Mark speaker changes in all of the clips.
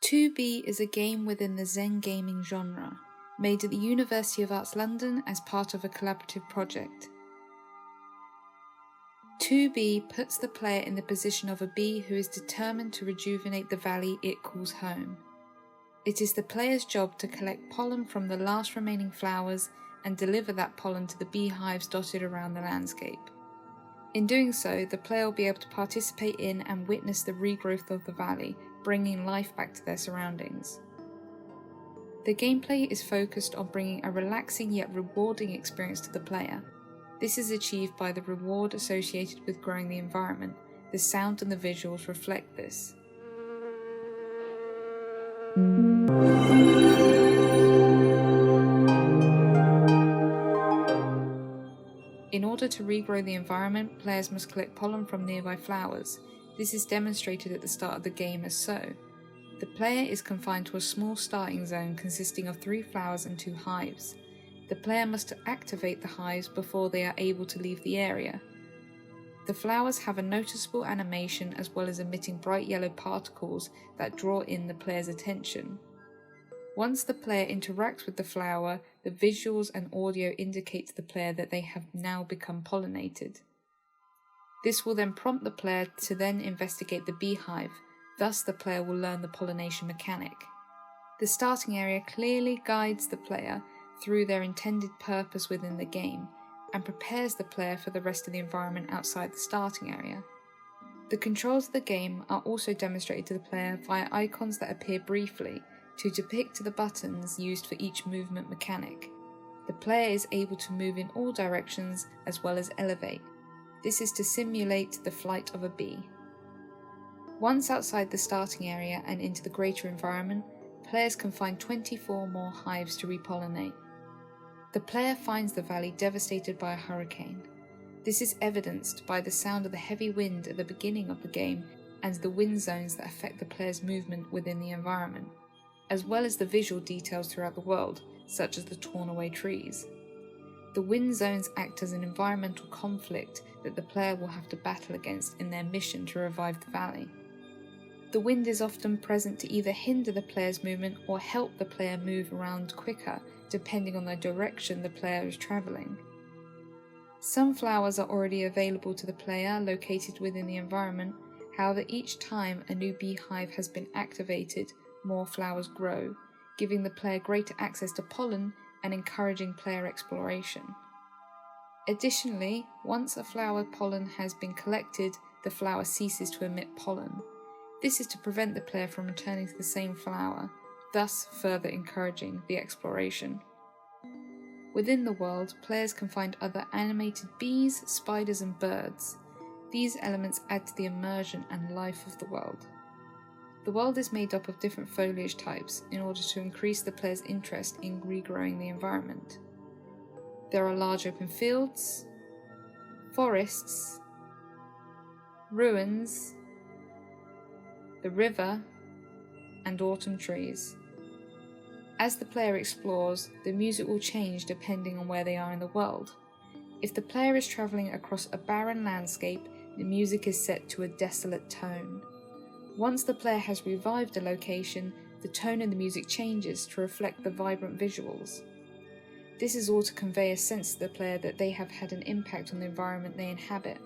Speaker 1: 2B is a game within the Zen gaming genre, made at the University of Arts London as part of a collaborative project. 2B puts the player in the position of a bee who is determined to rejuvenate the valley it calls home. It is the player's job to collect pollen from the last remaining flowers and deliver that pollen to the beehives dotted around the landscape. In doing so, the player will be able to participate in and witness the regrowth of the valley, bringing life back to their surroundings. The gameplay is focused on bringing a relaxing yet rewarding experience to the player. This is achieved by the reward associated with growing the environment. The sound and the visuals reflect this. In order to regrow the environment, players must collect pollen from nearby flowers. This is demonstrated at the start of the game as so. The player is confined to a small starting zone consisting of 3 flowers and 2 hives. The player must activate the hives before they are able to leave the area. The flowers have a noticeable animation as well as emitting bright yellow particles that draw in the player's attention. Once the player interacts with the flower, the visuals and audio indicate to the player that they have now become pollinated. This will then prompt the player to then investigate the beehive, thus the player will learn the pollination mechanic. The starting area clearly guides the player through their intended purpose within the game, and prepares the player for the rest of the environment outside the starting area. The controls of the game are also demonstrated to the player via icons that appear briefly to depict the buttons used for each movement mechanic. The player is able to move in all directions as well as elevate. This is to simulate the flight of a bee. Once outside the starting area and into the greater environment, players can find 24 more hives to repollinate. The player finds the valley devastated by a hurricane. This is evidenced by the sound of the heavy wind at the beginning of the game and the wind zones that affect the player's movement within the environment, as well as the visual details throughout the world, such as the torn away trees. The wind zones act as an environmental conflict that the player will have to battle against in their mission to revive the valley. The wind is often present to either hinder the player's movement or help the player move around quicker, depending on the direction the player is travelling. Some flowers are already available to the player located within the environment, however each time a new beehive has been activated, more flowers grow, giving the player greater access to pollen and encouraging player exploration. Additionally, once a flower pollen has been collected, the flower ceases to emit pollen. This is to prevent the player from returning to the same flower, thus further encouraging the exploration. Within the world, players can find other animated bees, spiders and birds. These elements add to the immersion and life of the world. The world is made up of different foliage types in order to increase the player's interest in regrowing the environment. There are large open fields, forests, ruins, the river, and autumn trees. As the player explores, the music will change depending on where they are in the world. If the player is travelling across a barren landscape, the music is set to a desolate tone. Once the player has revived a location, the tone of the music changes to reflect the vibrant visuals. This is all to convey a sense to the player that they have had an impact on the environment they inhabit.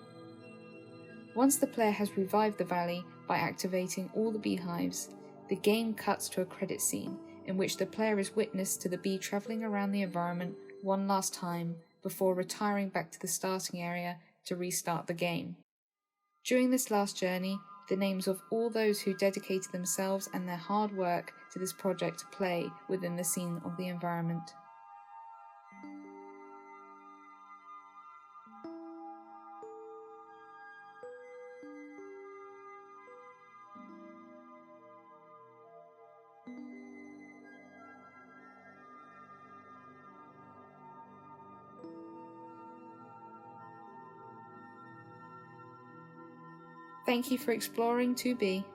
Speaker 1: Once the player has revived the valley by activating all the beehives, the game cuts to a credit scene in which the player is witness to the bee travelling around the environment one last time before retiring back to the starting area to restart the game. During this last journey, the names of all those who dedicated themselves and their hard work to this project play within the scene of the environment. Thank you for exploring 2B.